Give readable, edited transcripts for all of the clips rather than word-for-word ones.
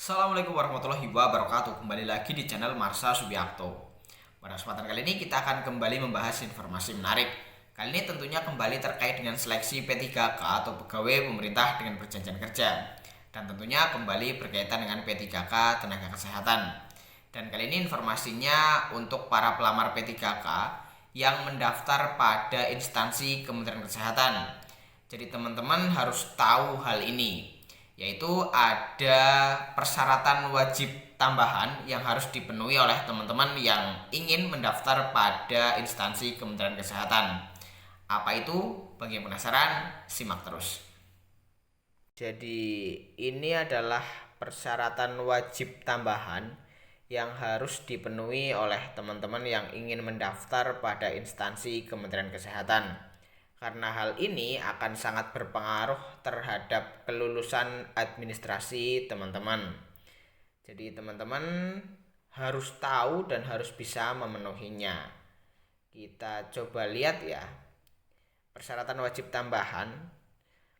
Assalamualaikum warahmatullahi wabarakatuh. Kembali lagi di channel Marsha Subiakto. Pada kesempatan kali ini kita akan kembali membahas informasi menarik. Kali ini tentunya kembali terkait dengan seleksi P3K atau pegawai pemerintah dengan perjanjian kerja. Dan tentunya kembali berkaitan dengan P3K tenaga kesehatan. Dan kali ini informasinya untuk para pelamar P3K yang mendaftar pada instansi Kementerian Kesehatan. Jadi teman-teman harus tahu hal ini, yaitu ada persyaratan wajib tambahan yang harus dipenuhi oleh teman-teman yang ingin mendaftar pada instansi Kementerian Kesehatan. Apa itu? Bagi yang penasaran, simak terus. Jadi ini adalah persyaratan wajib tambahan yang harus dipenuhi oleh teman-teman yang ingin mendaftar pada instansi Kementerian Kesehatan. Karena hal ini akan sangat berpengaruh terhadap kelulusan administrasi teman-teman. Jadi teman-teman harus tahu dan harus bisa memenuhinya. Kita coba lihat ya. Persyaratan wajib tambahan: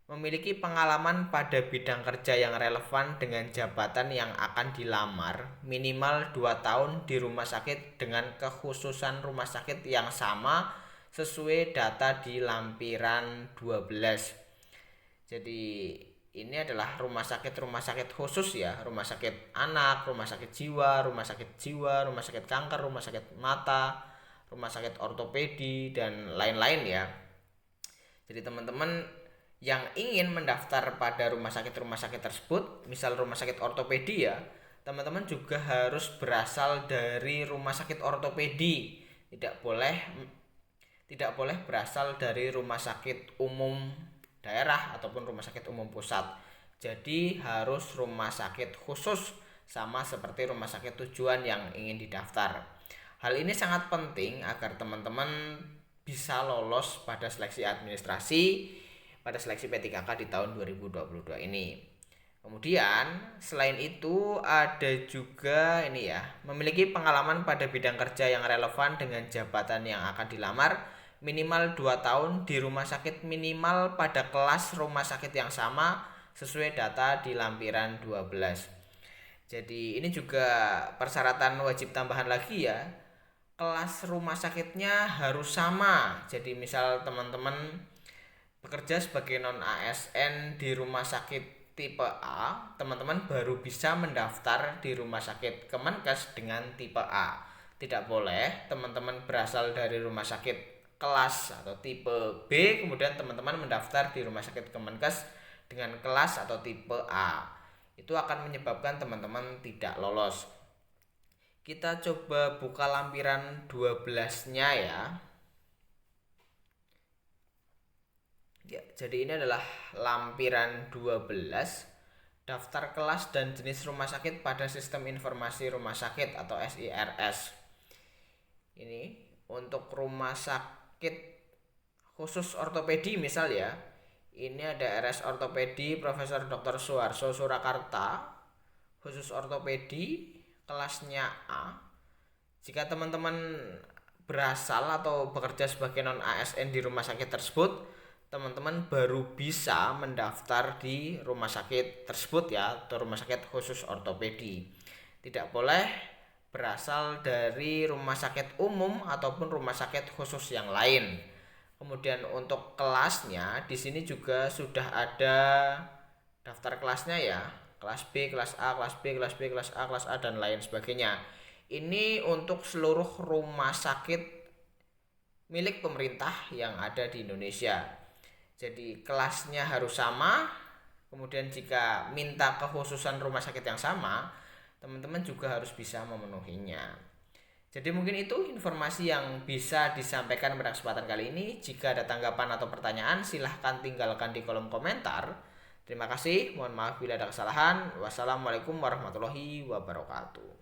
memiliki pengalaman pada bidang kerja yang relevan dengan jabatan yang akan dilamar, minimal 2 tahun di rumah sakit dengan kekhususan rumah sakit yang sama sesuai data di lampiran 12. Jadi ini adalah rumah sakit khusus ya, rumah sakit anak, rumah sakit jiwa, rumah sakit kanker, rumah sakit mata, rumah sakit ortopedi, dan lain-lain ya. Jadi teman-teman yang ingin mendaftar pada rumah sakit tersebut, misal rumah sakit ortopedi ya, teman-teman juga harus berasal dari rumah sakit ortopedi. Tidak boleh berasal dari rumah sakit umum daerah ataupun rumah sakit umum pusat. Jadi harus rumah sakit khusus, sama seperti rumah sakit tujuan yang ingin didaftar. Hal ini sangat penting agar teman-teman bisa lolos pada seleksi administrasi pada seleksi P3K di tahun 2022 ini. Kemudian selain itu ada juga ini ya, memiliki pengalaman pada bidang kerja yang relevan dengan jabatan yang akan dilamar, minimal 2 tahun di rumah sakit, minimal pada kelas rumah sakit yang sama sesuai data di lampiran 12. Jadi ini juga persyaratan wajib tambahan lagi ya. Kelas rumah sakitnya harus sama. Jadi misal teman-teman bekerja sebagai non ASN di rumah sakit tipe A, teman-teman baru bisa mendaftar di rumah sakit Kemenkes dengan tipe A. Tidak boleh teman-teman berasal dari rumah sakit kelas atau tipe B kemudian teman-teman mendaftar di rumah sakit Kemenkes dengan kelas atau tipe A. Itu akan menyebabkan teman-teman tidak lolos. Kita coba buka lampiran 12-nya ya. Ya, jadi ini adalah lampiran 12, daftar kelas dan jenis rumah sakit pada Sistem Informasi Rumah Sakit atau SIRS. Ini untuk rumah sakit khusus ortopedi misal ya. Ini ada RS Ortopedi Profesor Dr. Suharso Surakarta, khusus ortopedi, kelasnya A. Jika teman-teman berasal atau bekerja sebagai non ASN di rumah sakit tersebut, teman-teman baru bisa mendaftar di rumah sakit tersebut ya, atau rumah sakit khusus ortopedi. Tidak boleh berasal dari rumah sakit umum ataupun rumah sakit khusus yang lain. Kemudian untuk kelasnya di sini juga sudah ada daftar kelasnya ya. Kelas B, kelas A, kelas B, kelas B, kelas A, kelas A, dan lain sebagainya. Ini untuk seluruh rumah sakit milik pemerintah yang ada di Indonesia. Jadi kelasnya harus sama. Kemudian jika minta kekhususan rumah sakit yang sama, teman-teman juga harus bisa memenuhinya. Jadi mungkin itu informasi yang bisa disampaikan pada kesempatan kali ini. Jika ada tanggapan atau pertanyaan, silahkan tinggalkan di kolom komentar. Terima kasih, mohon maaf bila ada kesalahan. Wassalamualaikum warahmatullahi wabarakatuh.